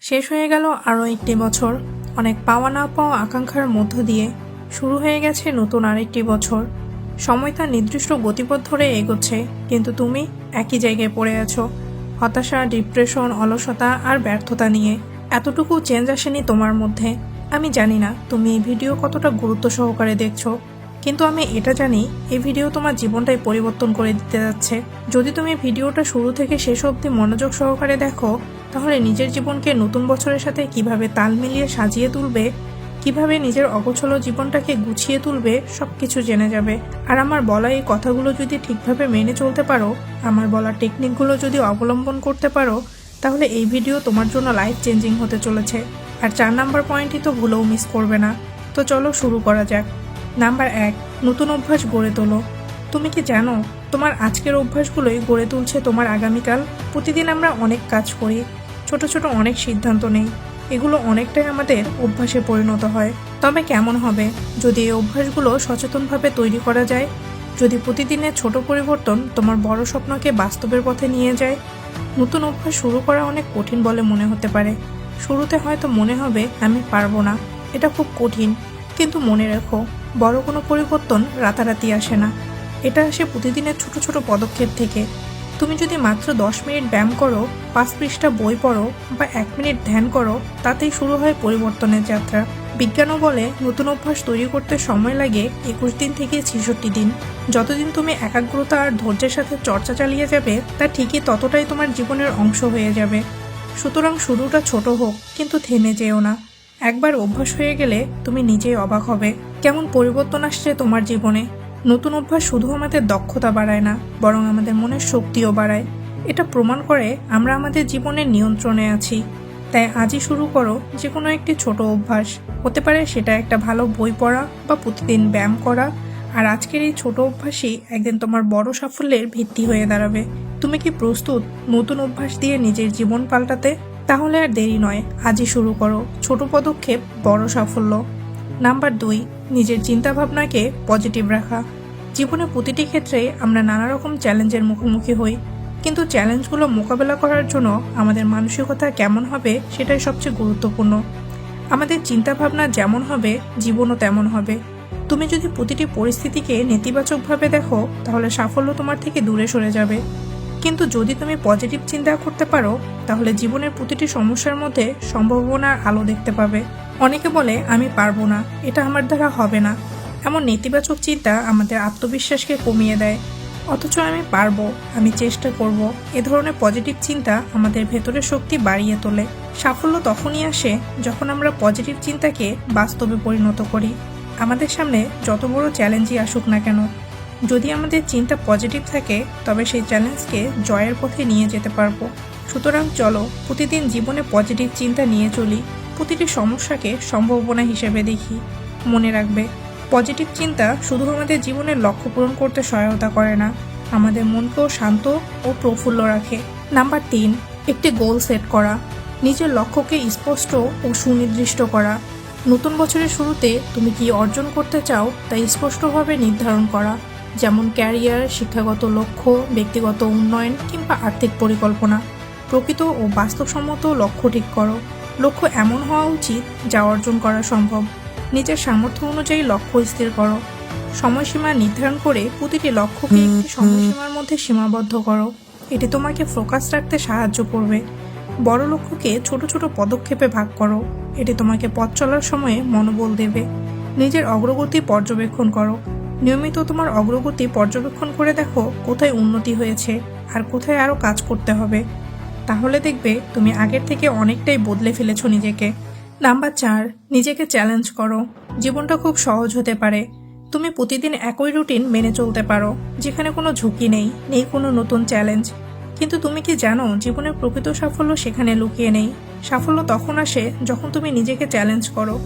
শেষ হয়ে গেল আরও একটি বছর। অনেক পাওয়া না পাওয়া আকাঙ্ক্ষার মধ্য দিয়ে শুরু হয়ে গেছে নতুন আরেকটি বছর। সময় তার নির্দিষ্ট গতিপথ ধরে এগোচ্ছে, কিন্তু তুমি একই জায়গায় পড়ে আছো, হতাশা, ডিপ্রেশন, অলসতা আর ব্যর্থতা নিয়ে। এতটুকু চেঞ্জ আসেনি তোমার মধ্যে। আমি জানি না তুমি এই ভিডিও কতটা গুরুত্ব সহকারে দেখছো, কিন্তু আমি এটা জানি এই ভিডিও তোমার জীবনটাই পরিবর্তন করে দিতে যাচ্ছে। যদি তুমি ভিডিওটা শুরু থেকে শেষ অবধি মনোযোগ সহকারে দেখো, তাহলে নিজের জীবনকে নতুন বছরের সাথে কিভাবে তাল মিলিয়ে সাজিয়ে তুলবে, কিভাবে নিজের অগোছালো জীবনটাকে গুছিয়ে তুলবে, সবকিছু জেনে যাবে। আর আমার বলা এই কথাগুলো যদি ঠিকভাবে মেনে চলতে পারো, আমার বলা টেকনিকগুলো যদি অবলম্বন করতে পারো, তাহলে এই ভিডিও তোমার জন্য লাইফ চেঞ্জিং হতে চলেছে। আর 4 নাম্বার পয়েন্টই তো ভুলেও মিস করবে না। তো চলো শুরু করা যাক। নাম্বার 1, নতুন অভ্যাস গড়ে তোলো। তুমি কি জানো তোমার আজকের অভ্যাসগুলোই গড়ে তুলছে তোমার আগামীকাল? প্রতিদিন আমরা অনেক কাজ করি, ছোট ছোট অনেক সিদ্ধান্ত নেই, এগুলো অনেকটাই আমাদের অভ্যাসে পরিণত হয়। তবে কেমন হবে যদি এই অভ্যাসগুলো সচেতনভাবে তৈরি করা যায়? যদি প্রতিদিনের ছোট পরিবর্তন তোমার বড় স্বপ্নকে বাস্তবের পথে নিয়ে যায়? নতুন অভ্যাস শুরু করা অনেক কঠিন বলে মনে হতে পারে। শুরুতে হয়তো মনে হবে আমি পারবো না, এটা খুব কঠিন। কিন্তু মনে রেখো, বড় কোনো পরিবর্তন রাতারাতি আসে না, এটা আসে প্রতিদিনের ছোট ছোট পদক্ষেপ থেকে। তুমি যদি মাত্র 10 মিনিট ব্যায়াম করো, 5 পৃষ্ঠা বই পড়ো বা 1 মিনিট ধ্যান করো, তাতেই শুরু হয় পরিবর্তনের যাত্রা। বিজ্ঞানও বলে নতুন অভ্যাস তৈরি করতে সময় লাগে 21 দিন থেকে 66 দিন। যতদিন তুমি একাগ্রতা আর ধৈর্যের সাথে চর্চা চালিয়ে যাবে, তা ঠিকই ততটাই তোমার জীবনের অংশ হয়ে যাবে। সুতরাং শুরুটা ছোট হোক, কিন্তু থেমে যেও না। একবার অভ্যাস হয়ে গেলে তুমি নিজেই অবাক হবে কেমন পরিবর্তন আসছে তোমার জীবনে। নতুন অভ্যাস শুধু আমাদের দক্ষতা বাড়ায় না, বরং আমাদের মনের শক্তিও বাড়ায়। এটা প্রমাণ করে আমরা আমাদের জীবনের নিয়ন্ত্রণে আছি। তাই আজই শুরু করো যে কোনো একটি ছোট অভ্যাস। হতে পারে সেটা একটা ভালো বই পড়া বা প্রতিদিন ব্যায়াম করা। আর আজকের এই ছোট অভ্যাসই একদিন তোমার বড় সাফল্যের ভিত্তি হয়ে দাঁড়াবে। তুমি কি প্রস্তুত নতুন অভ্যাস দিয়ে নিজের জীবন পাল্টাতে? তাহলে আর দেরি নয়, আজই শুরু করো। ছোট পদক্ষেপ, বড় সাফল্য। নাম্বার 2, নিজের চিন্তাভাবনাকে পজিটিভ রাখা। জীবনে প্রতিটি ক্ষেত্রে আমরা নানা রকম চ্যালেঞ্জের মুখোমুখি হই, কিন্তু চ্যালেঞ্জগুলো মোকাবেলা করার জন্য আমাদের মানসিকতা কেমন হবে সেটাই সবচেয়ে গুরুত্বপূর্ণ। আমাদের চিন্তাভাবনা যেমন হবে, জীবনও তেমন হবে। তুমি যদি প্রতিটি পরিস্থিতিকে নেতিবাচকভাবে দেখো, তাহলে সাফল্য তোমার থেকে দূরে সরে যাবে। কিন্তু যদি তুমি পজিটিভ চিন্তা করতে পারো, তাহলে জীবনের প্রতিটি সমস্যার মধ্যে সম্ভাবনার আলো দেখতে পাবে। অনেকে বলে আমি পারবো না, এটা আমার দ্বারা হবে না। এমন নেতিবাচক চিন্তা আমাদের আত্মবিশ্বাসকে কমিয়ে দেয়। অথচ আমি পারবো, আমি চেষ্টা করব, এ ধরনের পজিটিভ চিন্তা আমাদের ভেতরের শক্তি বাড়িয়ে তোলে। সাফল্য তখনই আসে যখন আমরা পজিটিভ চিন্তাকে বাস্তবে পরিণত করি। আমাদের সামনে যত বড় চ্যালেঞ্জই আসুক না কেন, যদি আমাদের চিন্তা পজিটিভ থাকে, তবে সেই চ্যালেঞ্জকে জয়ের পথে নিয়ে যেতে পারবো। সুতরাং চলো প্রতিদিন জীবনে পজিটিভ চিন্তা নিয়ে চলি, প্রতিটি সমস্যাকে সম্ভাবনা হিসেবে দেখি। মনে রাখবে, পজিটিভ চিন্তা শুধু আমাদের জীবনের লক্ষ্য পূরণ করতে সহায়তা করে না, আমাদের মনকেও শান্ত ও প্রফুল্ল রাখে। নাম্বার 3, একটি গোল সেট করা। নিজের লক্ষ্যকে স্পষ্ট ও সুনির্দিষ্ট করা। নতুন বছরের শুরুতে তুমি কি অর্জন করতে চাও তা স্পষ্টভাবে নির্ধারণ করা, যেমন ক্যারিয়ার, শিক্ষাগত লক্ষ্য, ব্যক্তিগত উন্নয়ন কিংবা আর্থিক পরিকল্পনা। প্রকৃত ও বাস্তবসম্মত লক্ষ্য ঠিক করো। লক্ষ্য এমন হওয়া উচিত যা অর্জন করা সম্ভব। নিজের সামর্থ্য অনুযায়ী লক্ষ্য স্থির করো। সময়সীমা নির্ধারণ করে প্রতিটি লক্ষ্যকে একটি সময়সীমার মধ্যে সীমাবদ্ধ করো। এটি তোমাকে ফোকাস রাখতে সাহায্য করবে। বড় লক্ষ্যকে ছোট ছোট পদক্ষেপে ভাগ করো। এটি তোমাকে পথ চলার সময়ে মনোবল দেবে। নিজের অগ্রগতি পর্যবেক্ষণ করো। নিয়মিত তোমার অগ্রগতি পর্যবেক্ষণ করে দেখো কোথায় উন্নতি হয়েছে আর কোথায় আরও কাজ করতে হবে। তাহলে দেখবে তুমি আগের থেকে অনেকটাই বদলে ফেলেছো নিজেকে। নাম্বার 4, নিজেকে চ্যালেঞ্জ করো। জীবনটা খুব সহজ হতে পারে। তুমি প্রতিদিন একই রুটিন মেনে চলতে পারো, যেখানে কোনো ঝুঁকি নেই, নেই কোনো নতুন চ্যালেঞ্জ। কিন্তু তুমি কি জানো জীবনের প্রকৃত সাফল্য সেখানে লুকিয়ে নেই। সাফল্য তখন আসে যখন তুমি নিজেকে চ্যালেঞ্জ করো।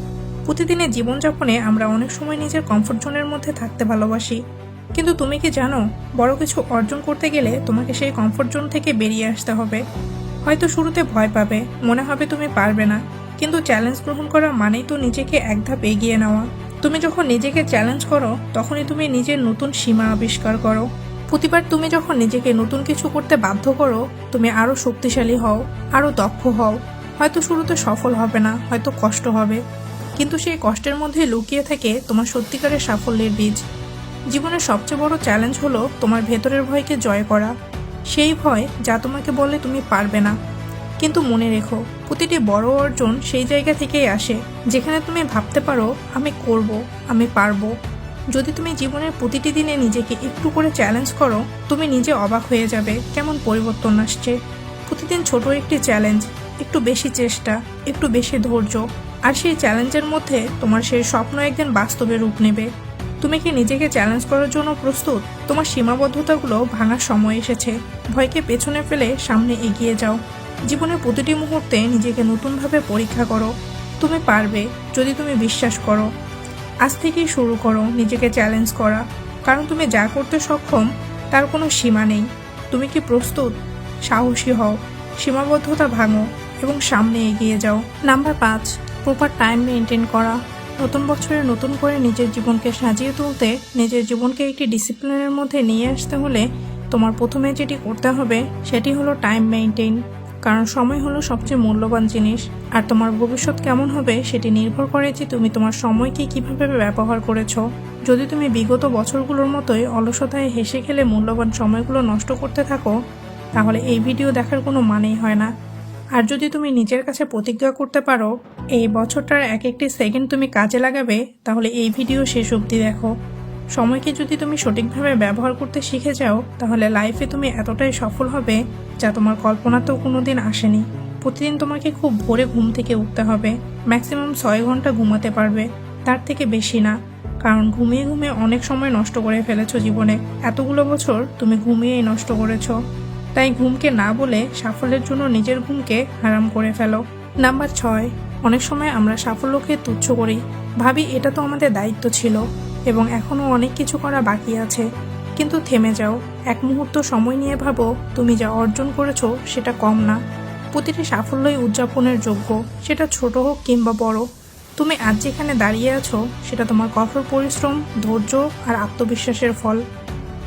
প্রতিদিনের জীবনযাপনে আমরা অনেক সময় নিজের কমফোর্ট জোনের মধ্যে থাকতে ভালোবাসি, কিন্তু তুমি কি জানো বড় কিছু অর্জন করতে গেলে তোমাকে সেই কমফোর্ট জোন থেকে বেরিয়ে আসতে হবে। হয়তো শুরুতে ভয় পাবে, মনে হবে তুমি পারবে না, কিন্তু চ্যালেঞ্জ গ্রহণ করা মানেই তো নিজেকে এক ধাপ এগিয়ে নেওয়া। তুমি যখন নিজেকে চ্যালেঞ্জ করো, তখনই তুমি নিজের নতুন সীমা আবিষ্কার করো। প্রতিবার তুমি যখন নিজেকে নতুন কিছু করতে বাধ্য করো, তুমি আরও শক্তিশালী হও, আরও দক্ষ হও। হয়তো শুরুতে সফল হবে না, হয়তো কষ্ট হবে, কিন্তু সেই কষ্টের মধ্যে লুকিয়ে থাকে তোমার সত্যিকারের সাফল্যের বীজ। জীবনের সবচেয়ে বড় চ্যালেঞ্জ হলো তোমার ভেতরের ভয়কে জয় করা, সেই ভয় যা তোমাকে বলে তুমি পারবে না। কিন্তু মনে রেখো, প্রতিটি বড় অর্জন সেই জায়গা থেকেই আসে যেখানে তুমি ভাবতে পারো আমি করব, আমি পারবো। যদি তুমি জীবনের প্রতিটি দিনে নিজেকে একটু করে চ্যালেঞ্জ করো, তুমি নিজে অবাক হয়ে যাবে কেমন পরিবর্তন আসছে। প্রতিদিন ছোট একটি চ্যালেঞ্জ, একটু বেশি চেষ্টা, একটু বেশি ধৈর্য, আর সেই চ্যালেঞ্জের মধ্যে তোমার সেই স্বপ্ন একদিন বাস্তবে রূপ নেবে। তুমি কি নিজেকে চ্যালেঞ্জ করার জন্য প্রস্তুত? তোমার সীমাবদ্ধতাগুলো ভাঙার সময় এসেছে। ভয়কে পেছনে ফেলে সামনে এগিয়ে যাও। জীবনের প্রতিটি মুহূর্তে নিজেকে নতুনভাবে পরীক্ষা করো। তুমি পারবে যদি তুমি বিশ্বাস করো। আজ থেকেই শুরু করো নিজেকে চ্যালেঞ্জ করা, কারণ তুমি যা করতে সক্ষম তার কোনো সীমা নেই। তুমি কি প্রস্তুত? সাহসী হও, সীমাবদ্ধতা ভাঙো এবং সামনে এগিয়ে যাও। নাম্বার 5, প্রপার টাইম মেনটেন করা। নতুন বছরে নতুন করে নিজের জীবনকে সাজিয়ে তুলতে, নিজের জীবনকে একটি ডিসিপ্লিনের মধ্যে নিয়ে আসতে হলে তোমার প্রথমে যেটি করতে হবে সেটি হলো টাইম মেনটেন। কারণ সময় হলো সবচেয়ে মূল্যবান জিনিস, আর তোমার ভবিষ্যৎ কেমন হবে সেটি নির্ভর করে যে তুমি তোমার সময়কে কিভাবে ব্যবহার করেছো। যদি তুমি বিগত বছরগুলোর মতোই অলসতায় হেসে খেলে মূল্যবান সময়গুলো নষ্ট করতে থাকো, তাহলে এই ভিডিও দেখার কোনো মানেই হয় না। আর যদি তুমি নিজের কাছে প্রতিজ্ঞা করতে পারো এই বছরটার এক একটি সেকেন্ড তুমি কাজে লাগাবে, তাহলে এই ভিডিও শেষ অবধি দেখো। সময়কে যদি তুমি সঠিকভাবে ব্যবহার করতে শিখে যাও, তাহলে লাইফে তুমি এতটাই সফল হবে যা তোমার কল্পনাতেও কোনোদিন আসেনি। প্রতিদিন তোমাকে খুব ভোরে ঘুম থেকে উঠতে হবে। ম্যাক্সিমাম 6 ঘন্টা ঘুমাতে পারবে, তার থেকে বেশি না। কারণ ঘুমিয়ে ঘুমিয়ে অনেক সময় নষ্ট করে ফেলেছো জীবনে। এতগুলো বছর তুমি ঘুমিয়েই নষ্ট করেছো। তাই ঘুমকে না বলে সাফল্যের জন্য নিজের ঘুমকে হারাম করে ফেলো। নাম্বার 6, অনেক সময় আমরা সাফল্যকে তুচ্ছ করি, ভাবি এটা তো আমাদের দায়িত্ব ছিল এবং এখনও অনেক কিছু করা বাকি আছে। কিন্তু থেমে যাও, এক মুহূর্ত সময় নিয়ে ভাবো তুমি যা অর্জন করেছো সেটা কম না। প্রতিটি সাফল্যই উদযাপনের যোগ্য, সেটা ছোট হোক কিংবা বড়। তুমি আজ যেখানে দাঁড়িয়ে আছো সেটা তোমার কঠোর পরিশ্রম, ধৈর্য আর আত্মবিশ্বাসের ফল।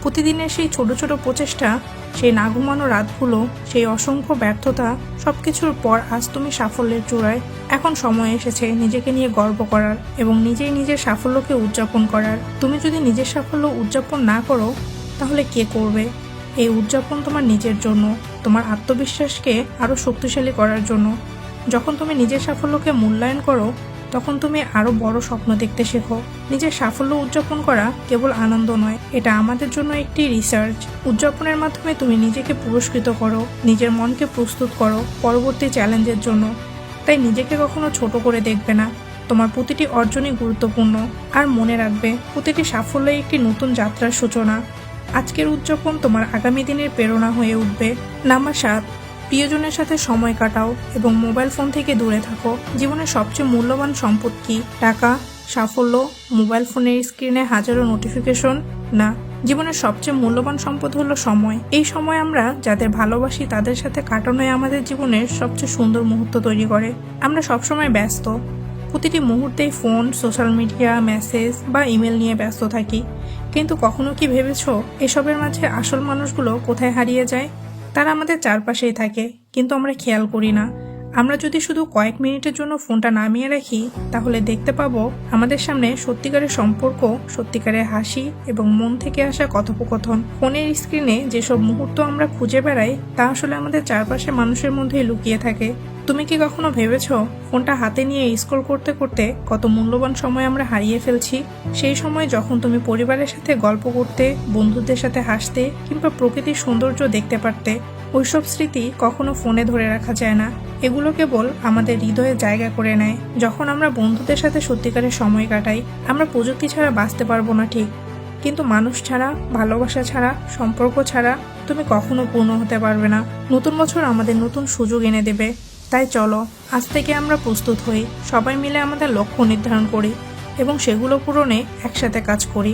প্রতিদিনের সেই ছোট ছোট প্রচেষ্টা, সেই না ঘুমানো রাতগুলো, সেই অসংখ্য ব্যর্থতা, সবকিছুর পর আজ তুমি সাফল্যের চূড়ায়। এখন সময় এসেছে নিজেকে নিয়ে গর্ব করার এবং নিজেই নিজের সাফল্যকে উদযাপন করার। তুমি যদি নিজের সাফল্য উদযাপন না করো, তাহলে কে করবে? এই উদযাপন তোমার নিজের জন্য, তোমার আত্মবিশ্বাসকে আরও শক্তিশালী করার জন্য। যখন তুমি নিজের সাফল্যকে মূল্যায়ন করো, তখন তুমি আরো বড় স্বপ্ন দেখতে শেখো। নিজের সাফল্য উদযাপন করা কেবল আনন্দ নয়, এটা আমাদের জন্য একটি রিসার্চ। উদযাপনের মাধ্যমে তুমি নিজেকে পুরস্কৃত করো, নিজের মনকে প্রস্তুত করো পরবর্তী চ্যালেঞ্জের জন্য। তাই নিজেকে কখনো ছোট করে দেখবে না। তোমার প্রতিটি অর্জনই গুরুত্বপূর্ণ। আর মনে রাখবে, প্রতিটি সাফল্যই একটি নতুন যাত্রার সূচনা। আজকের উদযাপন তোমার আগামী দিনের প্রেরণা হয়ে উঠবে। নাম্বার 7, প্রিয়জনের সাথে সময় কাটাও এবং মোবাইল ফোন থেকে দূরে থাকো। জীবনের সবচেয়ে মূল্যবান সম্পদ কি? টাকা, সাফল্য, মোবাইল ফোনের স্ক্রিনে হাজারো নোটিফিকেশন? না, জীবনের সবচেয়ে মূল্যবান সম্পদ হলো সময়। এই সময় আমরা যাদের ভালোবাসি তাদের সাথে কাটানোই আমাদের জীবনের সবচেয়ে সুন্দর মুহূর্ত তৈরি করে। আমরা সবসময় ব্যস্ত, প্রতিটি মুহূর্তেই ফোন, সোশ্যাল মিডিয়া, মেসেজ বা ইমেল নিয়ে ব্যস্ত থাকি। কিন্তু কখনো কি ভেবেছো এসবের মাঝে আসল মানুষগুলো কোথায় হারিয়ে যায়? তারা আমাদের চারপাশেই থাকে, কিন্তু আমরা খেয়াল করি না। আমরা যদি শুধু কয়েক মিনিটের জন্য ফোনটা নামিয়ে রাখি, তাহলে দেখতে পাবো আমাদের সামনে সত্যিকারের সম্পর্ক, সত্যিকারের হাসি এবং মন থেকে আসা কথোপকথন। ফোনের স্ক্রিনে যেসব মুহূর্ত আমরা খুঁজে বেড়াই, তা আসলে আমাদের চারপাশে মানুষের মধ্যেই লুকিয়ে থাকে। তুমি কি কখনো ভেবেছো ফোনটা হাতে নিয়ে স্ক্রল করতে করতে কত মূল্যবান সময় আমরা হারিয়ে ফেলছি? সেই সময় যখন তুমি পরিবারের সাথে গল্প করতে, বন্ধুদের সাথে হাসতে কিংবা প্রকৃতির সৌন্দর্য দেখতে পারতে। ওইসব স্মৃতি কখনো ফোনে ধরে রাখা যায় না। এগুলো কেবল আমাদের হৃদয়ে জায়গা করে নেয় যখন আমরা বন্ধুদের সাথে সত্যিকারের সময় কাটাই। আমরা প্রযুক্তি ছাড়া বাঁচতে পারবো না ঠিক, কিন্তু মানুষ ছাড়া, ভালোবাসা ছাড়া, সম্পর্ক ছাড়া তুমি কখনো পূর্ণ হতে পারবে না। নতুন বছর আমাদের নতুন সুযোগ এনে দেবে। তাই চলো আজ থেকে আমরা প্রস্তুত হই, সবাই মিলে আমাদের লক্ষ্য নির্ধারণ করি এবং সেগুলো পূরণে একসাথে কাজ করি।